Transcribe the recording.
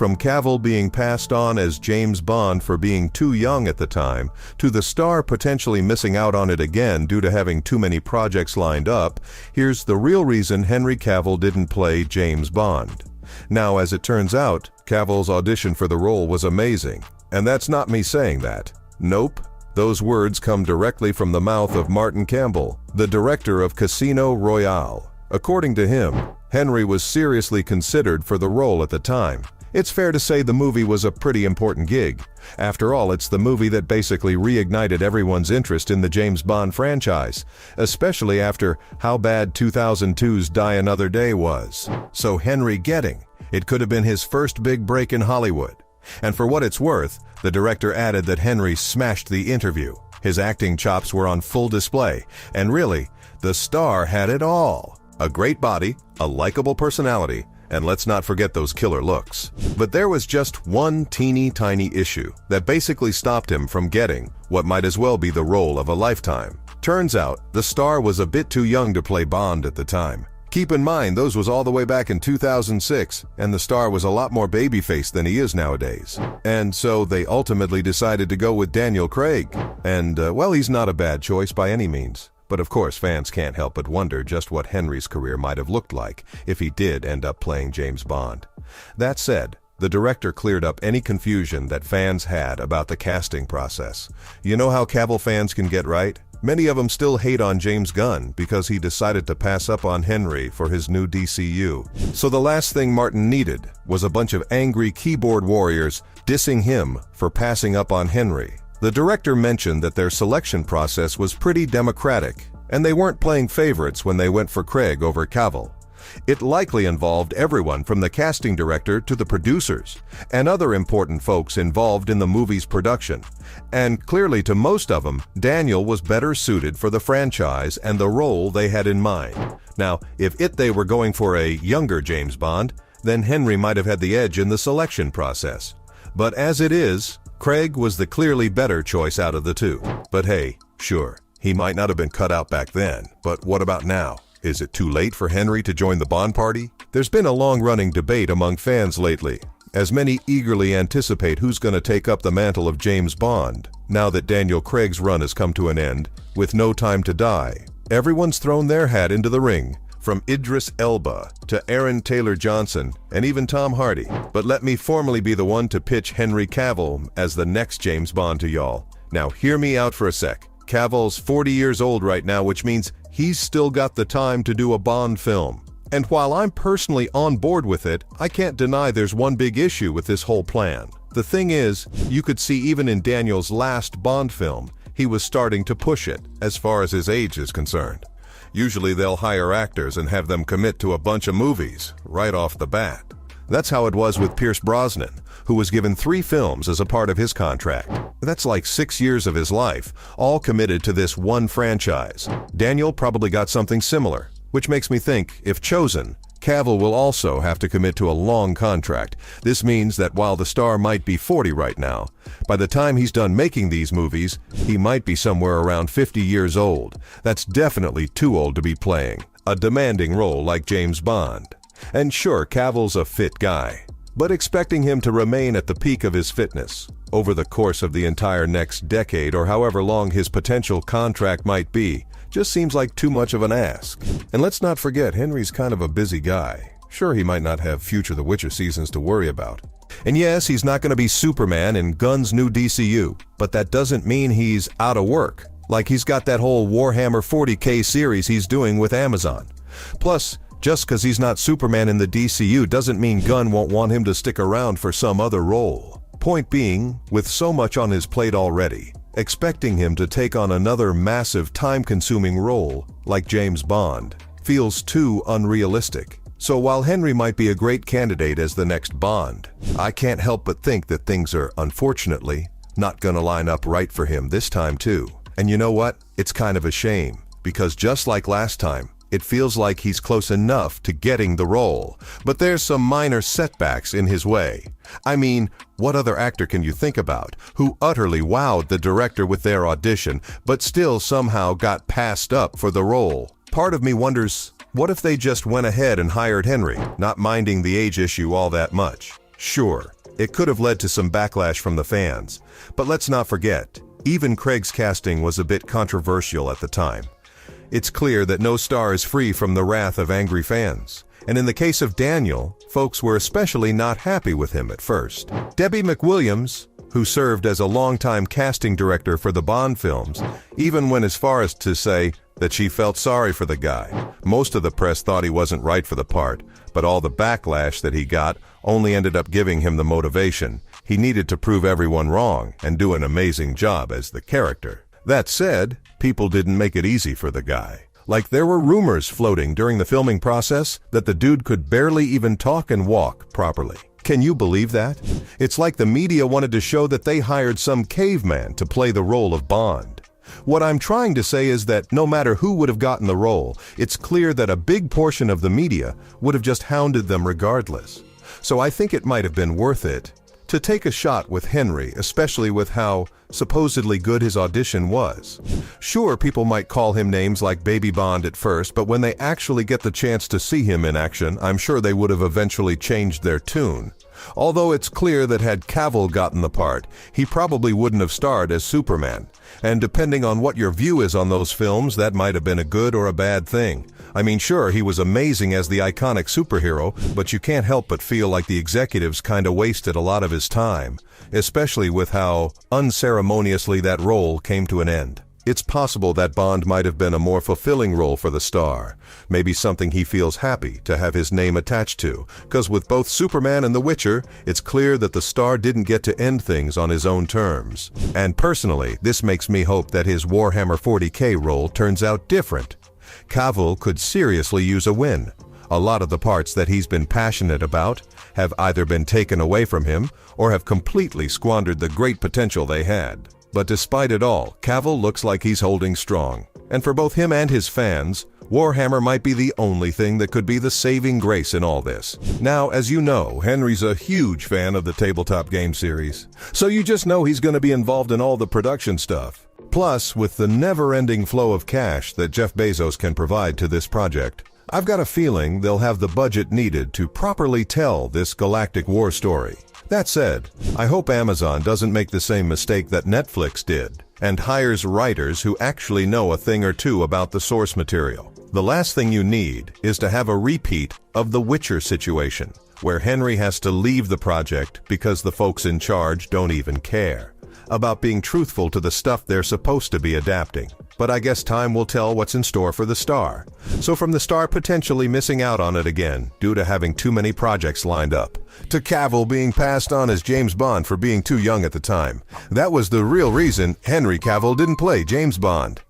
from Cavill being passed on as James Bond for being too young at the time, to the star potentially missing out on it again due to having too many projects lined up, here's the real reason Henry Cavill didn't play James Bond. Now, as it turns out, Cavill's audition for the role was amazing. And that's not me saying that. Nope. Those words come directly from the mouth of Martin Campbell, the director of Casino Royale. According to him, Henry was seriously considered for the role at the time. It's fair to say the movie was a pretty important gig. After all, it's the movie that basically reignited everyone's interest in the James Bond franchise, especially after how bad 2002's Die Another Day was. So Henry getting, it could have been his first big break in Hollywood. And for what it's worth, the director added that Henry smashed the interview. His acting chops were on full display, and really, the star had it all. A great body, a likable personality, and let's not forget those killer looks. But there was just one teeny tiny issue that basically stopped him from getting what might as well be the role of a lifetime. Turns out, the star was a bit too young to play Bond at the time. Keep in mind, those was all the way back in 2006, and the star was a lot more babyface than he is nowadays. And so they ultimately decided to go with Daniel Craig. And, well, he's not a bad choice by any means. But of course, fans can't help but wonder just what Henry's career might have looked like if he did end up playing James Bond. That said, the director cleared up any confusion that fans had about the casting process. You know how Cavill fans can get right? Many of them still hate on James Gunn because he decided to pass up on Henry for his new DCU. So the last thing Martin needed was a bunch of angry keyboard warriors dissing him for passing up on Henry. The director mentioned that their selection process was pretty democratic, and they weren't playing favorites when they went for Craig over Cavill. It likely involved everyone from the casting director to the producers, and other important folks involved in the movie's production. And clearly to most of them, Daniel was better suited for the franchise and the role they had in mind. Now, if they were going for a younger James Bond, then Henry might have had the edge in the selection process. But as it is, Craig was the clearly better choice out of the two. But hey, sure, he might not have been cut out back then, but what about now? Is it too late for Henry to join the Bond party? There's been a long-running debate among fans lately, as many eagerly anticipate who's going to take up the mantle of James Bond, now that Daniel Craig's run has come to an end, with No Time to Die. Everyone's thrown their hat into the ring, from Idris Elba to Aaron Taylor-Johnson and even Tom Hardy. But let me formally be the one to pitch Henry Cavill as the next James Bond to y'all. Now hear me out for a sec. Cavill's 40 years old right now, which means he's still got the time to do a Bond film. And while I'm personally on board with it, I can't deny there's one big issue with this whole plan. The thing is, you could see even in Daniel's last Bond film, he was starting to push it as far as his age is concerned. Usually they'll hire actors and have them commit to a bunch of movies right off the bat. That's how it was with Pierce Brosnan, who was given 3 films as a part of his contract. That's like 6 years of his life, all committed to this one franchise. Daniel probably got something similar, which makes me think, if chosen, Cavill will also have to commit to a long contract. This means that while the star might be 40 right now, by the time he's done making these movies, he might be somewhere around 50 years old. That's definitely too old to be playing a demanding role like James Bond. And sure, Cavill's a fit guy, but expecting him to remain at the peak of his fitness over the course of the entire next decade or however long his potential contract might be just seems like too much of an ask. And let's not forget, Henry's kind of a busy guy. Sure, he might not have future The Witcher seasons to worry about. And yes, he's not going to be Superman in Gunn's new DCU, but that doesn't mean he's out of work. Like he's got that whole Warhammer 40K series he's doing with Amazon. Plus, just because he's not Superman in the DCU doesn't mean Gunn won't want him to stick around for some other role. Point being, with so much on his plate already, expecting him to take on another massive time-consuming role like James Bond feels too unrealistic. So while Henry might be a great candidate as the next Bond, I can't help but think that things are, unfortunately, not gonna line up right for him this time too. And you know what? It's kind of a shame, because just like last time, it feels like he's close enough to getting the role, but there's some minor setbacks in his way. I mean, what other actor can you think about who utterly wowed the director with their audition, but still somehow got passed up for the role? Part of me wonders, what if they just went ahead and hired Henry, not minding the age issue all that much? Sure, it could have led to some backlash from the fans, but let's not forget, even Craig's casting was a bit controversial at the time. It's clear that no star is free from the wrath of angry fans. And in the case of Daniel, folks were especially not happy with him at first. Debbie McWilliams, who served as a longtime casting director for the Bond films, even went as far as to say that she felt sorry for the guy. Most of the press thought he wasn't right for the part, but all the backlash that he got only ended up giving him the motivation. He needed to prove everyone wrong and do an amazing job as the character. That said, people didn't make it easy for the guy. Like, there were rumors floating during the filming process that the dude could barely even talk and walk properly. Can you believe that? It's like the media wanted to show that they hired some caveman to play the role of Bond. What I'm trying to say is that no matter who would have gotten the role, it's clear that a big portion of the media would have just hounded them regardless. So I think it might have been worth it to take a shot with Henry, especially with how supposedly good his audition was. Sure, people might call him names like Baby Bond at first, but when they actually get the chance to see him in action, I'm sure they would have eventually changed their tune. Although it's clear that had Cavill gotten the part, he probably wouldn't have starred as Superman. And depending on what your view is on those films, that might have been a good or a bad thing. I mean, sure, he was amazing as the iconic superhero, but you can't help but feel like the executives kinda wasted a lot of his time, especially with how unceremoniously that role came to an end. It's possible that Bond might have been a more fulfilling role for the star, maybe something he feels happy to have his name attached to, because with both Superman and The Witcher, it's clear that the star didn't get to end things on his own terms. And personally, this makes me hope that his Warhammer 40K role turns out different. Cavill could seriously use a win. A lot of the parts that he's been passionate about have either been taken away from him or have completely squandered the great potential they had. But despite it all, Cavill looks like he's holding strong. And for both him and his fans, Warhammer might be the only thing that could be the saving grace in all this. Now, as you know, Henry's a huge fan of the tabletop game series, so you just know he's going to be involved in all the production stuff. Plus, with the never-ending flow of cash that Jeff Bezos can provide to this project, I've got a feeling they'll have the budget needed to properly tell this galactic war story. That said, I hope Amazon doesn't make the same mistake that Netflix did and hires writers who actually know a thing or two about the source material. The last thing you need is to have a repeat of the Witcher situation, where Henry has to leave the project because the folks in charge don't even care about being truthful to the stuff they're supposed to be adapting. But I guess time will tell what's in store for the star. So from the star potentially missing out on it again due to having too many projects lined up, to Cavill being passed on as James Bond for being too young at the time, that was the real reason Henry Cavill didn't play James Bond.